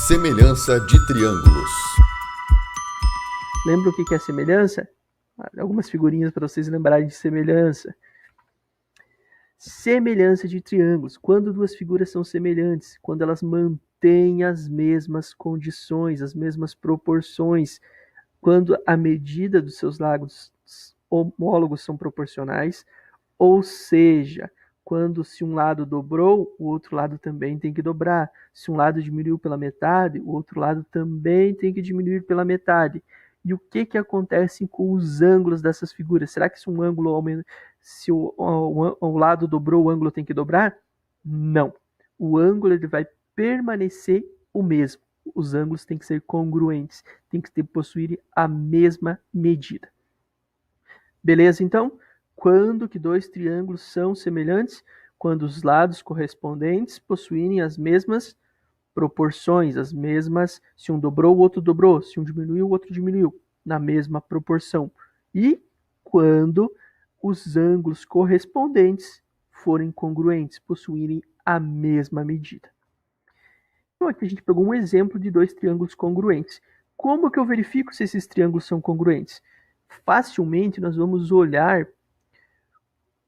Semelhança de triângulos. Lembra o que é semelhança? Algumas figurinhas para vocês lembrarem de semelhança. Semelhança de triângulos. Quando duas figuras são semelhantes, quando elas mantêm as mesmas condições, as mesmas proporções, quando a medida dos seus lados homólogos são proporcionais, ou seja, quando se um lado dobrou, o outro lado também tem que dobrar. Se um lado diminuiu pela metade, o outro lado também tem que diminuir pela metade. E o que acontece com os ângulos dessas figuras? Será que se um ângulo aumenta, se o lado dobrou, o ângulo tem que dobrar? Não. O ângulo ele vai permanecer o mesmo. Os ângulos têm que ser congruentes, têm que possuir a mesma medida. Beleza, então? Quando que dois triângulos são semelhantes? Quando os lados correspondentes possuírem as mesmas proporções, as mesmas, se um dobrou, o outro dobrou, se um diminuiu, o outro diminuiu, na mesma proporção. E quando os ângulos correspondentes forem congruentes, possuírem a mesma medida. Então aqui a gente pegou um exemplo de dois triângulos congruentes. Como que eu verifico se esses triângulos são congruentes? Facilmente nós vamos olhar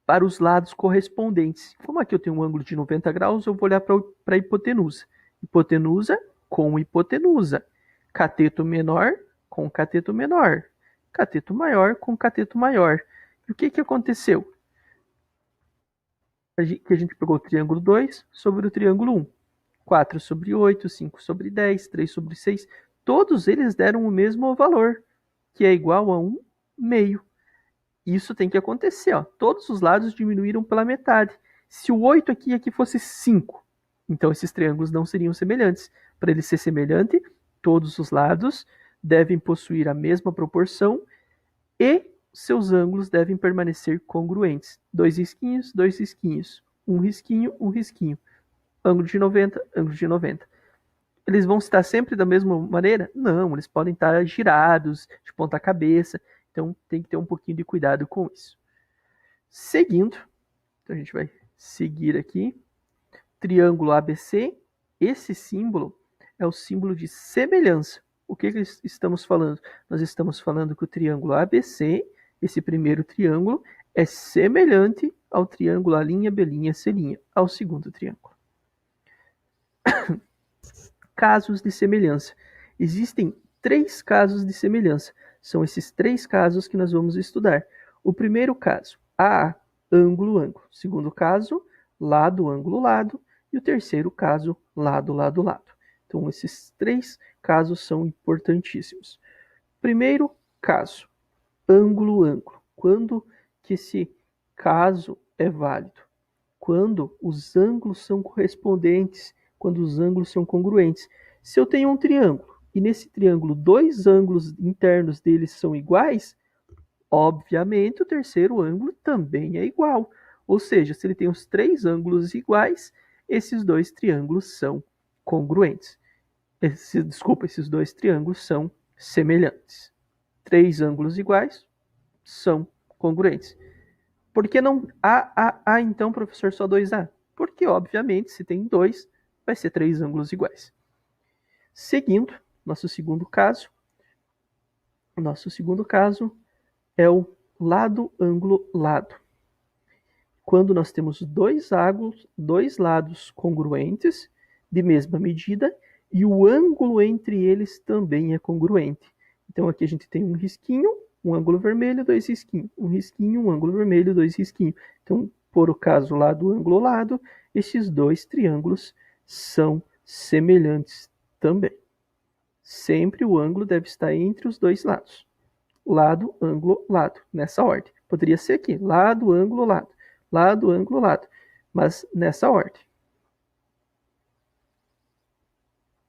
para os lados correspondentes. Como aqui eu tenho um ângulo de 90 graus, eu vou olhar para a hipotenusa. Hipotenusa com hipotenusa. Cateto menor com cateto menor. Cateto maior com cateto maior. E o que aconteceu? A gente pegou o triângulo 2 sobre o triângulo 1. 4 sobre 8, 5 sobre 10, 3 sobre 6. Todos eles deram o mesmo valor, que é igual a 1 meio. Isso tem que acontecer, ó. Todos os lados diminuíram pela metade. Se o 8 aqui fosse 5, então esses triângulos não seriam semelhantes. Para ele ser semelhante, todos os lados devem possuir a mesma proporção e seus ângulos devem permanecer congruentes. 2 risquinhos, 2 risquinhos. Um risquinho, um risquinho. Ângulo de 90, ângulo de 90. Eles vão estar sempre da mesma maneira? Não, eles podem estar girados, de ponta cabeça. Então tem que ter um pouquinho de cuidado com isso. Seguindo, então a gente vai seguir aqui. Triângulo ABC. Esse símbolo é o símbolo de semelhança. O que estamos falando? Nós estamos falando que o triângulo ABC, esse primeiro triângulo, é semelhante ao triângulo A', B', C', ao segundo triângulo. Casos de semelhança. Existem 3 casos de semelhança. São esses 3 casos que nós vamos estudar. O primeiro caso, AA, ângulo, ângulo. O segundo caso, lado, ângulo, lado. E o terceiro caso, lado, lado, lado. Então, esses 3 casos são importantíssimos. Primeiro caso, ângulo, ângulo. Quando que esse caso é válido? Quando os ângulos são correspondentes, quando os ângulos são congruentes. Se eu tenho um triângulo e nesse triângulo 2 ângulos internos deles são iguais, obviamente o terceiro ângulo também é igual. Ou seja, se ele tem os 3 ângulos iguais, esses 2 triângulos são congruentes. Esses 2 triângulos são semelhantes. 3 ângulos iguais são congruentes. Por que não A, então, professor, só 2A? Porque, obviamente, se tem 2, vai ser 3 ângulos iguais. Seguindo, nosso segundo caso é o lado, ângulo, lado. Quando nós temos 2 lados congruentes, de mesma medida, e o ângulo entre eles também é congruente. Então, aqui a gente tem um risquinho, um ângulo vermelho, 2 risquinhos. Um risquinho, um ângulo vermelho, 2 risquinhos. Então, por o caso lado, ângulo, lado, esses 2 triângulos são semelhantes também. Sempre o ângulo deve estar entre os 2 lados. Lado, ângulo, lado. Nessa ordem. Poderia ser aqui. Lado, ângulo, lado. Lado, ângulo, lado. Mas nessa ordem.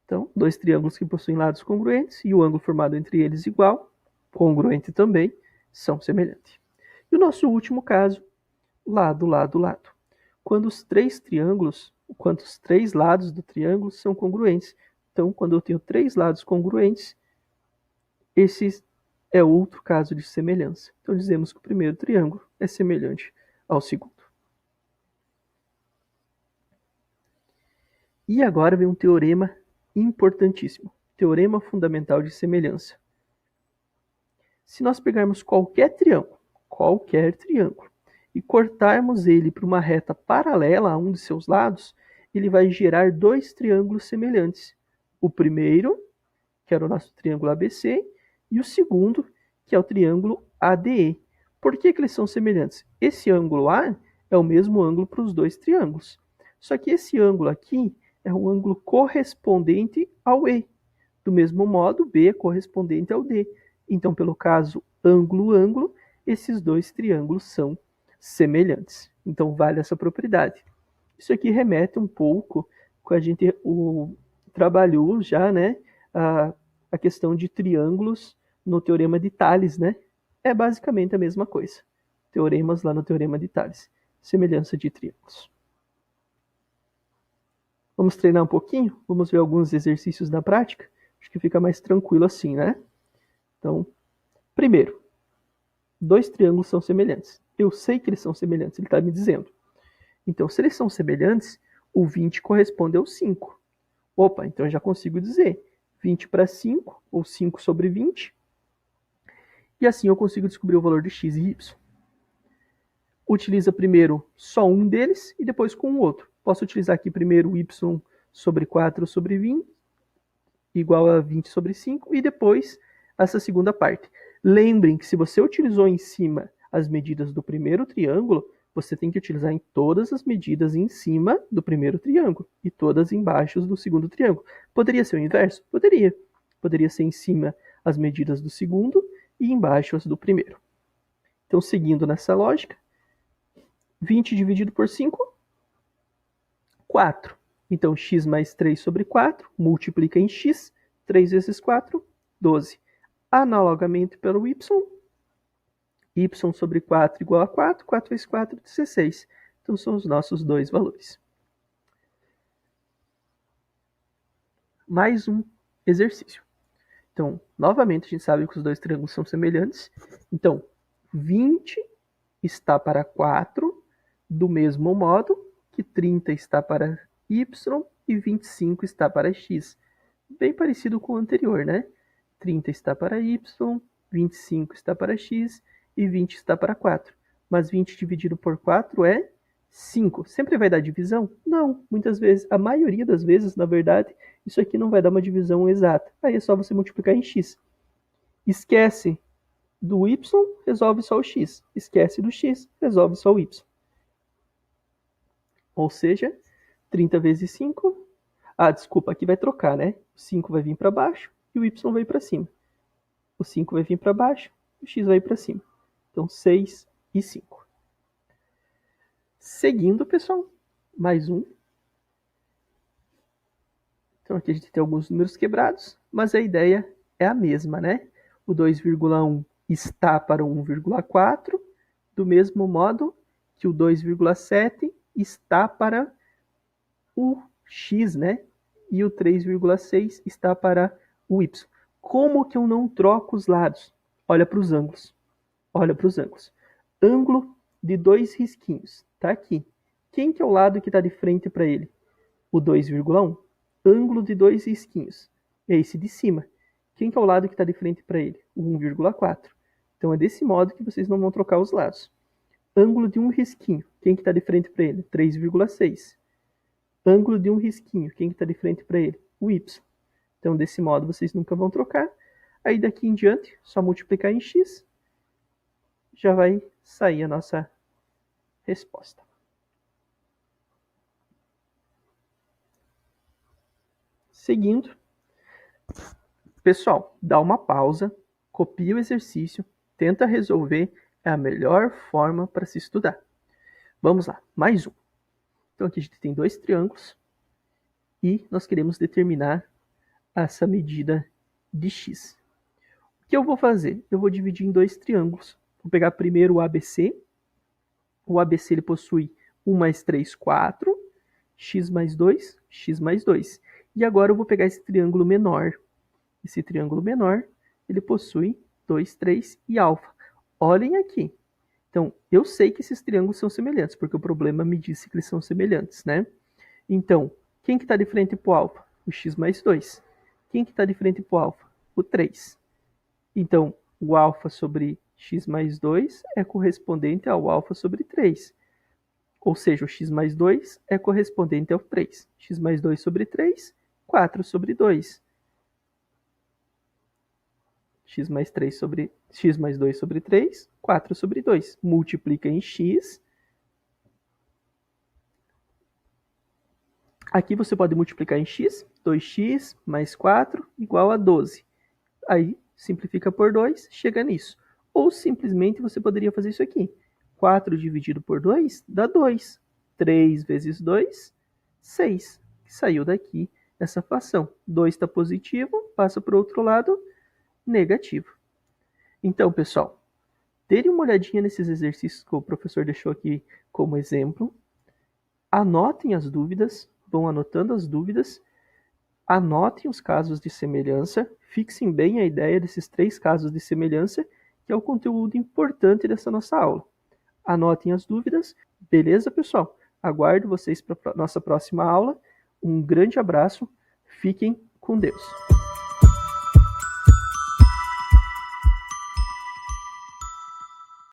Então, 2 triângulos que possuem lados congruentes e o ângulo formado entre eles igual, congruente também, são semelhantes. E o nosso último caso, lado, lado, lado. Quando os 3 lados do triângulo são congruentes. Então, quando eu tenho 3 lados congruentes, esse é outro caso de semelhança. Então, dizemos que o primeiro triângulo é semelhante ao segundo. E agora vem um teorema importantíssimo. Teorema fundamental de semelhança. Se nós pegarmos qualquer triângulo, e cortarmos ele para uma reta paralela a um de seus lados, ele vai gerar dois triângulos semelhantes. O primeiro, que era o nosso triângulo ABC, e o segundo, que é o triângulo ADE. Por que eles são semelhantes? Esse ângulo A é o mesmo ângulo para os dois triângulos. Só que esse ângulo aqui é um ângulo correspondente ao E. Do mesmo modo, B é correspondente ao D. Então, pelo caso ângulo-ângulo, esses dois triângulos são semelhantes. Então, vale essa propriedade. Isso aqui remete um pouco com a gente trabalhou já, né, a questão de triângulos no Teorema de Tales, né? É basicamente a mesma coisa. Teoremas lá no Teorema de Tales. Semelhança de triângulos. Vamos treinar um pouquinho? Vamos ver alguns exercícios na prática? Acho que fica mais tranquilo assim, né? Então, primeiro, dois triângulos são semelhantes. Eu sei que eles são semelhantes, ele está me dizendo. Então, se eles são semelhantes, o 20 corresponde ao 5. Opa, então eu já consigo dizer 20 para 5, ou 5 sobre 20. E assim eu consigo descobrir o valor de x e y. Utiliza primeiro só um deles e depois com o outro. Posso utilizar aqui primeiro y sobre 4 sobre 20, igual a 20 sobre 5, e depois essa segunda parte. Lembrem que se você utilizou em cima as medidas do primeiro triângulo, você tem que utilizar em todas as medidas em cima do primeiro triângulo e todas embaixo do segundo triângulo. Poderia ser o inverso? Poderia. Poderia ser em cima as medidas do segundo e embaixo as do primeiro. Então, seguindo nessa lógica, 20 dividido por 5, 4. Então, x mais 3 sobre 4, multiplica em x, 3 vezes 4, 12. Analogamente pelo y sobre 4 igual a 4, 4 vezes 4, 16. Então, são os nossos dois valores. Mais um exercício. Então, novamente, a gente sabe que os dois triângulos são semelhantes. Então, 20 está para 4, do mesmo modo que 30 está para y e 25 está para x. Bem parecido com o anterior, né? 30 está para y, 25 está para x e 20 está para 4. Mas 20 dividido por 4 é 5. Sempre vai dar divisão? Não. Muitas vezes, a maioria das vezes, na verdade, isso aqui não vai dar uma divisão exata. Aí é só você multiplicar em x. Esquece do y, resolve só o x. Esquece do x, resolve só o y. Ou seja, 30 vezes 5... desculpa, aqui vai trocar, né? O 5 vai vir para baixo e o y vai para cima. O 5 vai vir para baixo, o x vai para cima. Então, 6 e 5. Seguindo, pessoal, mais um. Então, aqui a gente tem alguns números quebrados, mas a ideia é a mesma, né? O 2,1 está para o 1,4, do mesmo modo que o 2,7 está para o x, né? E o 3,6 está para o y. Como que eu não troco os lados? Olha para os ângulos. Olha para os ângulos. Ângulo de dois risquinhos. Está aqui. Quem que é o lado que está de frente para ele? O 2,1. Ângulo de dois risquinhos. É esse de cima. Quem que é o lado que está de frente para ele? O 1,4. Então é desse modo que vocês não vão trocar os lados. Ângulo de um risquinho. Quem que está de frente para ele? 3,6. Ângulo de um risquinho. Quem que está de frente para ele? O y. Então, desse modo, vocês nunca vão trocar. Aí, daqui em diante, só multiplicar em x, já vai sair a nossa resposta. Seguindo, pessoal, dá uma pausa, copia o exercício, tenta resolver, é a melhor forma para se estudar. Vamos lá, mais um. Então, aqui a gente tem dois triângulos e nós queremos determinar essa medida de x. O que eu vou fazer? Eu vou dividir em dois triângulos. Vou pegar primeiro o ABC. O ABC ele possui 1 mais 3, 4. X mais 2, x mais 2. E agora eu vou pegar esse triângulo menor. Esse triângulo menor, ele possui 2, 3 e alfa. Olhem aqui. Então, eu sei que esses triângulos são semelhantes, porque o problema me disse que eles são semelhantes, né? Então, quem que está de frente para o alfa? O x mais 2. Quem que está de frente para o alfa? O 3. Então, o alfa sobre x mais 2 é correspondente ao alfa sobre 3. Ou seja, o x mais 2 é correspondente ao 3. X mais 2 sobre 3, 4 sobre 2. X mais 2 sobre 3, 4 sobre 2. Multiplica em x. Aqui você pode multiplicar em x. 2x mais 4 igual a 12. Aí simplifica por 2, chega nisso. Ou simplesmente você poderia fazer isso aqui. 4 dividido por 2 dá 2. 3 vezes 2, 6. Saiu daqui essa fração. 2 está positivo, passa para o outro lado, negativo. Então, pessoal, dêem uma olhadinha nesses exercícios que o professor deixou aqui como exemplo. Anotem as dúvidas, vão anotando as dúvidas. Anotem os casos de semelhança, fixem bem a ideia desses 3 casos de semelhança, que é o conteúdo importante dessa nossa aula. Anotem as dúvidas. Beleza, pessoal? Aguardo vocês para a nossa próxima aula. Um grande abraço. Fiquem com Deus.